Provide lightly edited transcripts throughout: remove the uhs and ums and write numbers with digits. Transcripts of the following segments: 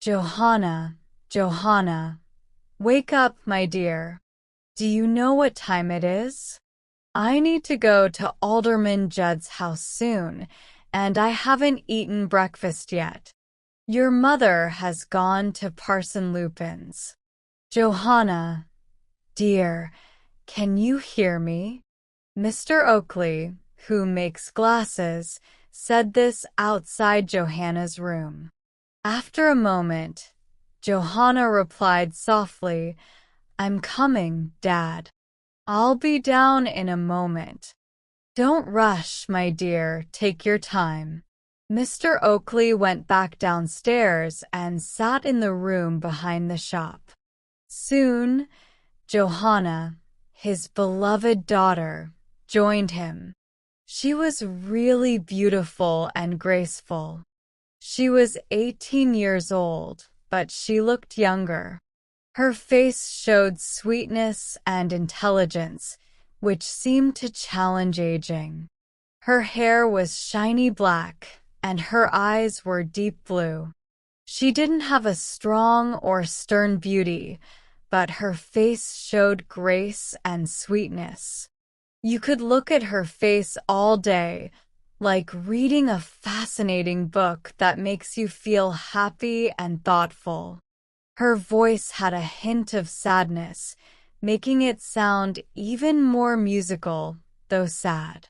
Johanna, Johanna, wake up, my dear. Do you know what time it is? I need to go to Alderman Judd's house soon, and I haven't eaten breakfast yet. Your mother has gone to Parson Lupin's. Johanna, dear, can you hear me? Mr. Oakley, who makes glasses, said this outside Johanna's room. After a moment, Johanna replied softly, I'm coming, Dad. I'll be down in a moment. Don't rush, my dear, take your time. Mr. Oakley went back downstairs and sat in the room behind the shop. Soon, Johanna, his beloved daughter, joined him. She was really beautiful and graceful. She was 18 years old, but she looked younger. Her face showed sweetness and intelligence, which seemed to challenge aging. Her hair was shiny black, and her eyes were deep blue. She didn't have a strong or stern beauty, but her face showed grace and sweetness. You could look at her face all day, like reading a fascinating book that makes you feel happy and thoughtful. Her voice had a hint of sadness, making it sound even more musical, though sad.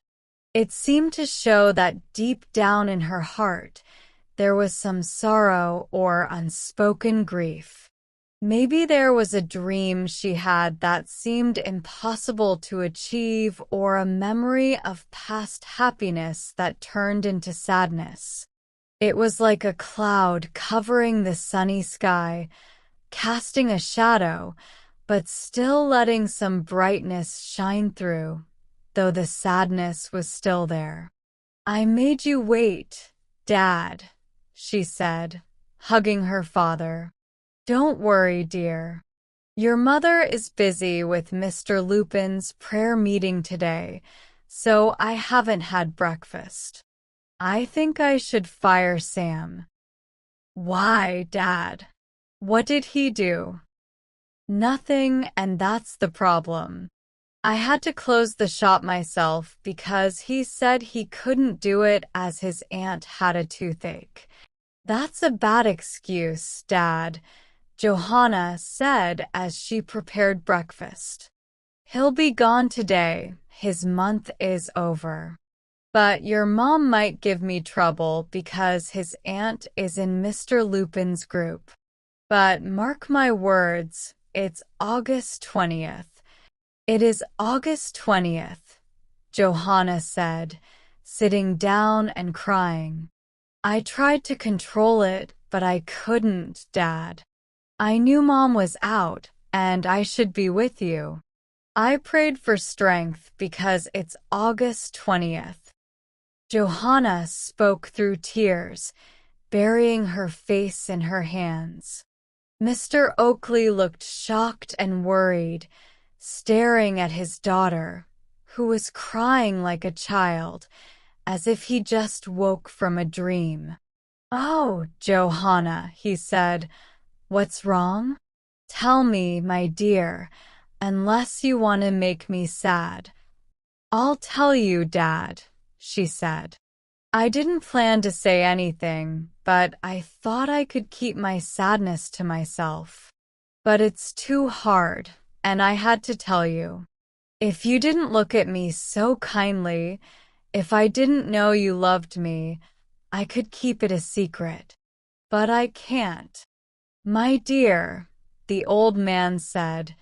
It seemed to show that deep down in her heart, there was some sorrow or unspoken grief. Maybe there was a dream she had that seemed impossible to achieve, or a memory of past happiness that turned into sadness. It was like a cloud covering the sunny sky, casting a shadow, but still letting some brightness shine through, though the sadness was still there. I made you wait, Dad, she said, hugging her father. Don't worry, dear. Your mother is busy with Mr. Lupin's prayer meeting today, so I haven't had breakfast. I think I should fire Sam. Why, Dad? What did he do? Nothing, and that's the problem. I had to close the shop myself because he said he couldn't do it as his aunt had a toothache. That's a bad excuse, Dad, Johanna said as she prepared breakfast. He'll be gone today. His month is over. But your mom might give me trouble because his aunt is in Mr. Lupin's group. But mark my words, it's August 20th. It is August 20th, Johanna said, sitting down and crying. I tried to control it, but I couldn't, Dad. I knew Mom was out, and I should be with you. I prayed for strength because it's August 20th. Johanna spoke through tears, burying her face in her hands. Mr. Oakley looked shocked and worried, staring at his daughter, who was crying like a child, as if he just woke from a dream. Oh, Johanna, he said, what's wrong? Tell me, my dear, unless you want to make me sad. I'll tell you, Dad, she said. I didn't plan to say anything, but I thought I could keep my sadness to myself. But it's too hard, and I had to tell you. If you didn't look at me so kindly, if I didn't know you loved me, I could keep it a secret. But I can't. My dear, the old man said,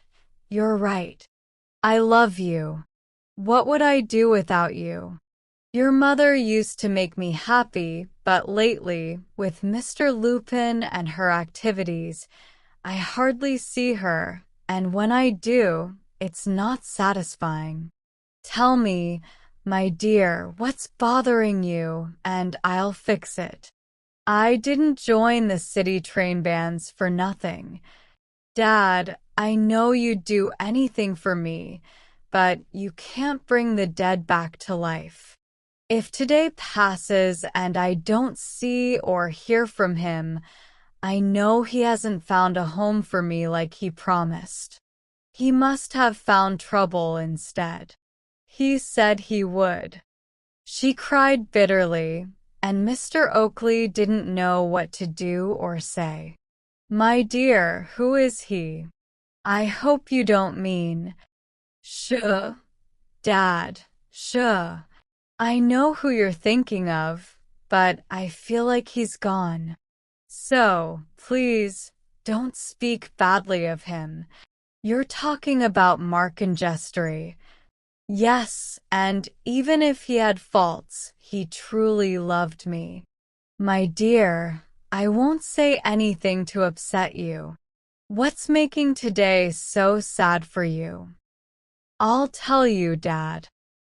you're right. I love you. What would I do without you? Your mother used to make me happy, but lately, with Mr. Lupin and her activities, I hardly see her, and when I do, it's not satisfying. Tell me, my dear, what's bothering you, and I'll fix it. I didn't join the city train bands for nothing. Dad, I know you'd do anything for me, but you can't bring the dead back to life. If today passes and I don't see or hear from him, I know he hasn't found a home for me like he promised. He must have found trouble instead. He said he would." She cried bitterly, and Mr. Oakley didn't know what to do or say. "My dear, who is he? I hope you don't mean—" "Shh, Dad, shh. I know who you're thinking of, but I feel like he's gone. So, please, don't speak badly of him. You're talking about Mark Angestri. Yes, and even if he had faults, he truly loved me. My dear, I won't say anything to upset you. What's making today so sad for you?" "I'll tell you, Dad.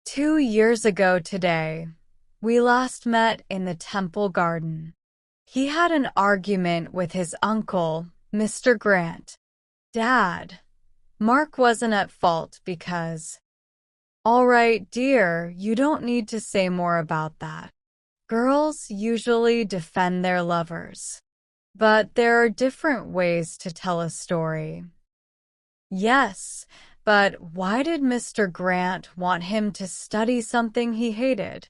2 years ago today, we last met in the Temple Garden. He had an argument with his uncle, Mr. Grant. Dad, Mark wasn't at fault because—" "All right, dear, you don't need to say more about that. Girls usually defend their lovers. But there are different ways to tell a story." "Yes, but why did Mr. Grant want him to study something he hated?"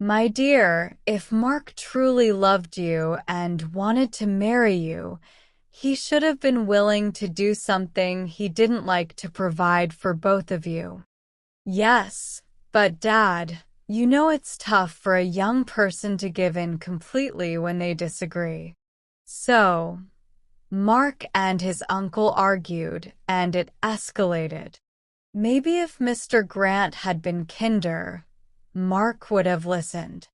"My dear, if Mark truly loved you and wanted to marry you, he should have been willing to do something he didn't like to provide for both of you." "Yes, but Dad, you know it's tough for a young person to give in completely when they disagree. So, Mark and his uncle argued, and it escalated. Maybe if Mr. Grant had been kinder, Mark would have listened."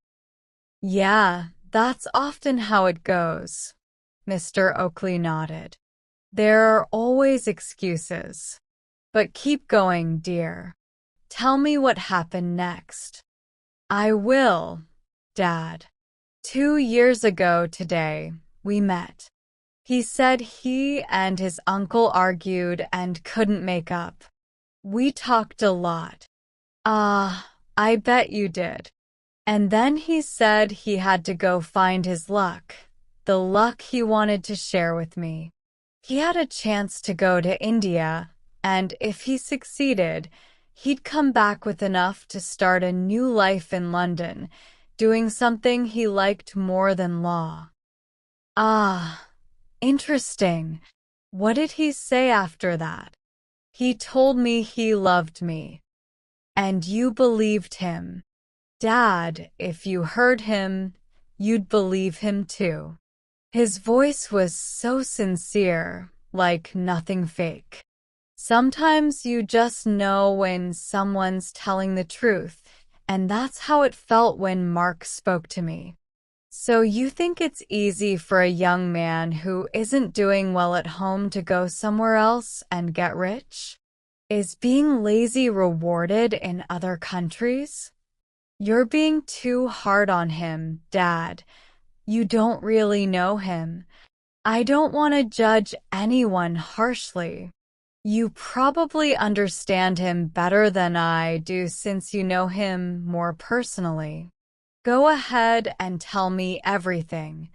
"Yeah, that's often how it goes." Mr. Oakley nodded. "There are always excuses. But keep going, dear. Tell me what happened next." "I will, Dad. 2 years ago today, we met. He said he and his uncle argued and couldn't make up. We talked a lot." "Ah, I bet you did. And then he said he had to go find his luck, the luck he wanted to share with me. He had a chance to go to India, and if he succeeded, he'd come back with enough to start a new life in London, doing something he liked more than law." "Ah, interesting. What did he say after that?" "He told me he loved me." "And you believed him?" "Dad, if you heard him, you'd believe him too." His voice was so sincere, like nothing fake. Sometimes you just know when someone's telling the truth, and that's how it felt when Mark spoke to me. "So you think it's easy for a young man who isn't doing well at home to go somewhere else and get rich? Is being lazy rewarded in other countries?" "You're being too hard on him, Dad. You don't really know him. I don't want to judge anyone harshly. You probably understand him better than I do since you know him more personally. Go ahead and tell me everything."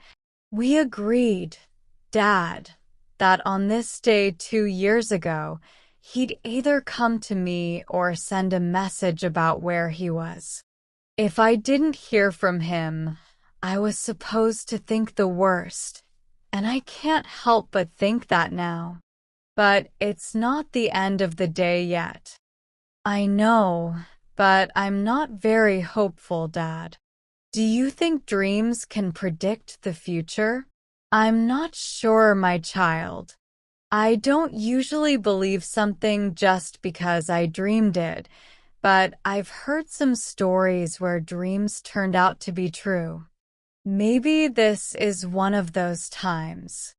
"We agreed, Dad, that on this day 2 years ago, he'd either come to me or send a message about where he was. If I didn't hear from him, I was supposed to think the worst, and I can't help but think that now. But it's not the end of the day yet." "I know, but I'm not very hopeful, Dad. Do you think dreams can predict the future?" "I'm not sure, my child. I don't usually believe something just because I dreamed it, but I've heard some stories where dreams turned out to be true. Maybe this is one of those times.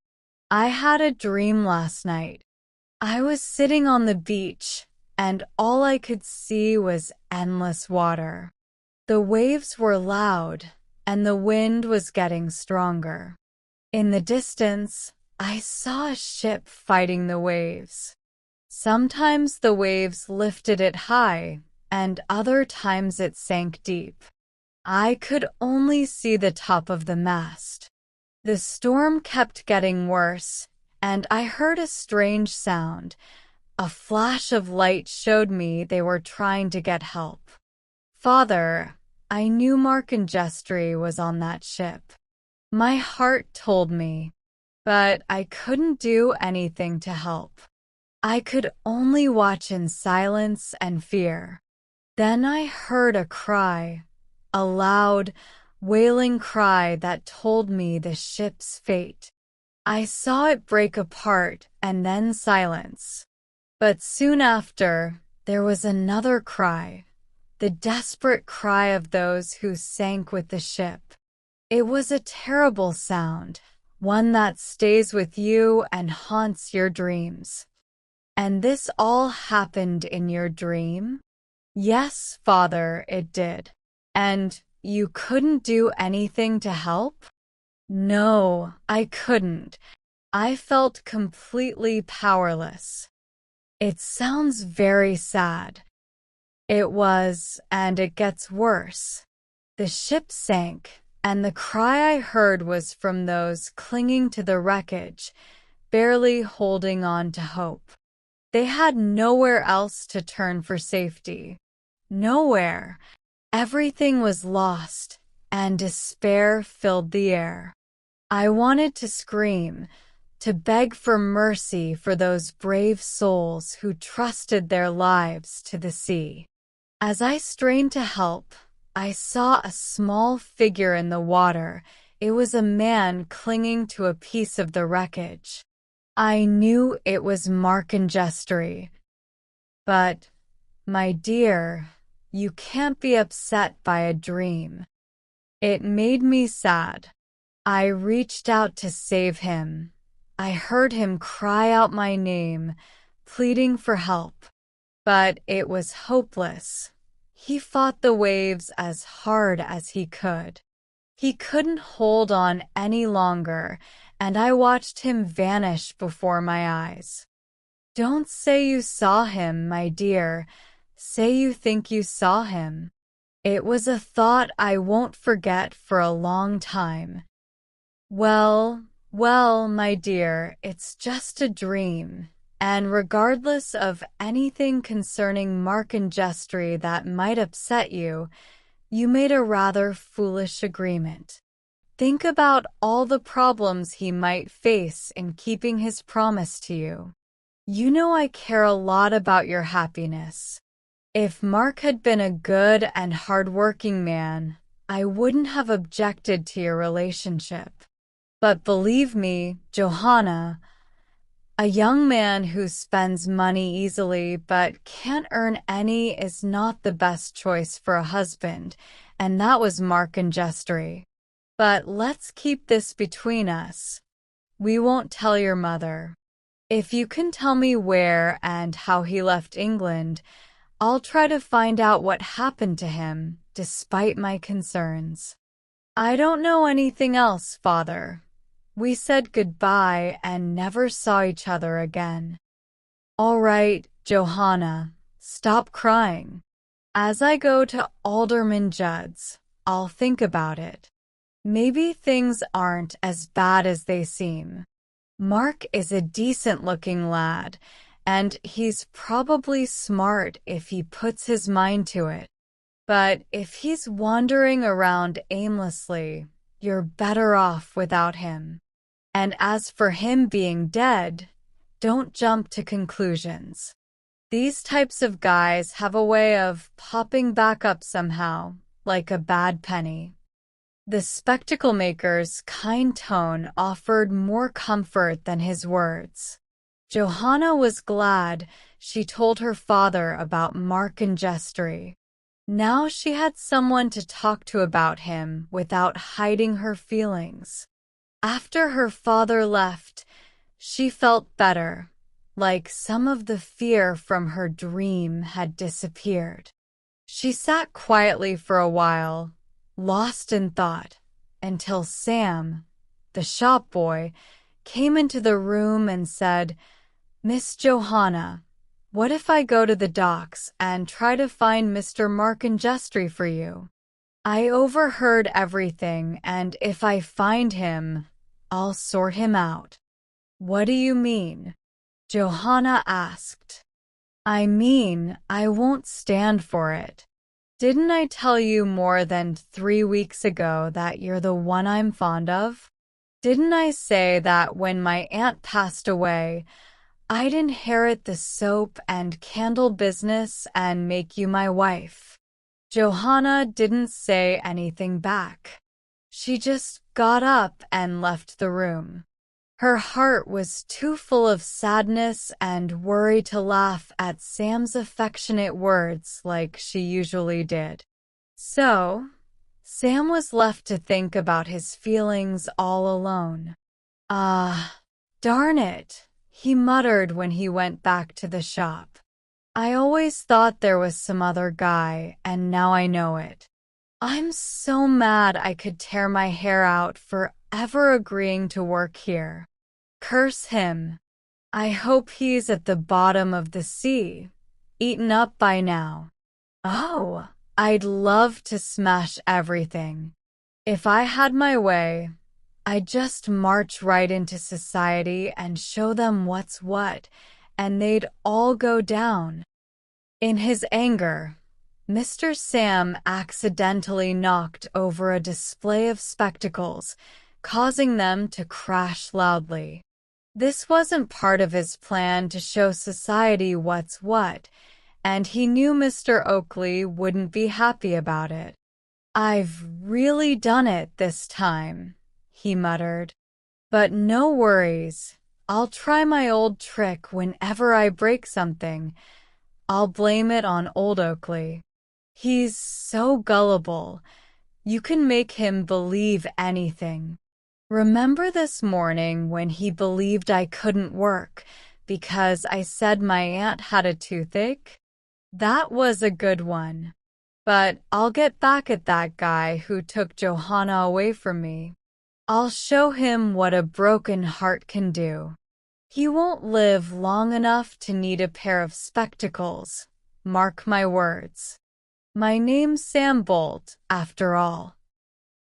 I had a dream last night. I was sitting on the beach, and all I could see was endless water. The waves were loud, and the wind was getting stronger. In the distance, I saw a ship fighting the waves. Sometimes the waves lifted it high, and other times it sank deep. I could only see the top of the mast. The storm kept getting worse, and I heard a strange sound. A flash of light showed me they were trying to get help. Father, I knew Mark and Jestry was on that ship. My heart told me, but I couldn't do anything to help. I could only watch in silence and fear. Then I heard a cry, a loud, wailing cry that told me the ship's fate. I saw it break apart and then silence. But soon after, there was another cry, the desperate cry of those who sank with the ship. It was a terrible sound, one that stays with you and haunts your dreams. And this all happened in your dream? Yes, Father, it did. And you couldn't do anything to help? No, I couldn't. I felt completely powerless. It sounds very sad. It was, and it gets worse. The ship sank, and the cry I heard was from those clinging to the wreckage, barely holding on to hope. They had nowhere else to turn for safety. Nowhere. Everything was lost, and despair filled the air. I wanted to scream, to beg for mercy for those brave souls who trusted their lives to the sea. As I strained to help, I saw a small figure in the water. It was a man clinging to a piece of the wreckage. I knew it was Mark and Jestry. But, my dear, you can't be upset by a dream. It made me sad. I reached out to save him. I heard him cry out my name, pleading for help. But it was hopeless. He fought the waves as hard as he could. He couldn't hold on any longer, and I watched him vanish before my eyes. Don't say you saw him, my dear. Say you think you saw him. It was a thought I won't forget for a long time. Well, my dear, it's just a dream. And regardless of anything concerning Mark and Jestry that might upset you, you made a rather foolish agreement. Think about all the problems he might face in keeping his promise to you. You know I care a lot about your happiness. If Mark had been a good and hard-working man, I wouldn't have objected to your relationship. But believe me, Johanna, a young man who spends money easily but can't earn any is not the best choice for a husband, and that was Mark and Jestry. But let's keep this between us. We won't tell your mother. If you can tell me where and how he left England, I'll try to find out what happened to him, despite my concerns. I don't know anything else, Father. We said goodbye and never saw each other again. All right, Johanna, stop crying. As I go to Alderman Judd's, I'll think about it. Maybe things aren't as bad as they seem. Mark is a decent-looking lad, and he's probably smart if he puts his mind to it. But if he's wandering around aimlessly, you're better off without him. And as for him being dead, don't jump to conclusions. These types of guys have a way of popping back up somehow, like a bad penny. The spectacle maker's kind tone offered more comfort than his words. Johanna was glad she told her father about Mark and Jestry. Now she had someone to talk to about him without hiding her feelings. After her father left, she felt better, like some of the fear from her dream had disappeared. She sat quietly for a while, lost in thought, until Sam, the shop boy, came into the room and said, "Miss Johanna, what if I go to the docks and try to find Mr. Mark and Jestry for you? I overheard everything, and if I find him, I'll sort him out." "What do you mean?" Johanna asked. "I mean, I won't stand for it. Didn't I tell you more than 3 weeks ago that you're the one I'm fond of? Didn't I say that when my aunt passed away, I'd inherit the soap and candle business and make you my wife?" Johanna didn't say anything back. She just got up and left the room. Her heart was too full of sadness and worry to laugh at Sam's affectionate words like she usually did. So, Sam was left to think about his feelings all alone. Darn it, he muttered when he went back to the shop. "I always thought there was some other guy, and now I know it. I'm so mad I could tear my hair out for ever agreeing to work here. Curse him. I hope he's at the bottom of the sea, eaten up by now. Oh, I'd love to smash everything. If I had my way, I'd just march right into society and show them what's what, and they'd all go down." In his anger, Mr. Sam accidentally knocked over a display of spectacles, causing them to crash loudly. This wasn't part of his plan to show society what's what, and he knew Mr. Oakley wouldn't be happy about it. "I've really done it this time," he muttered. "But no worries. I'll try my old trick whenever I break something. I'll blame it on old Oakley. He's so gullible. You can make him believe anything. Remember this morning when he believed I couldn't work because I said my aunt had a toothache? That was a good one. But I'll get back at that guy who took Johanna away from me. I'll show him what a broken heart can do. He won't live long enough to need a pair of spectacles. Mark my words. My name's Sam Bolt, after all."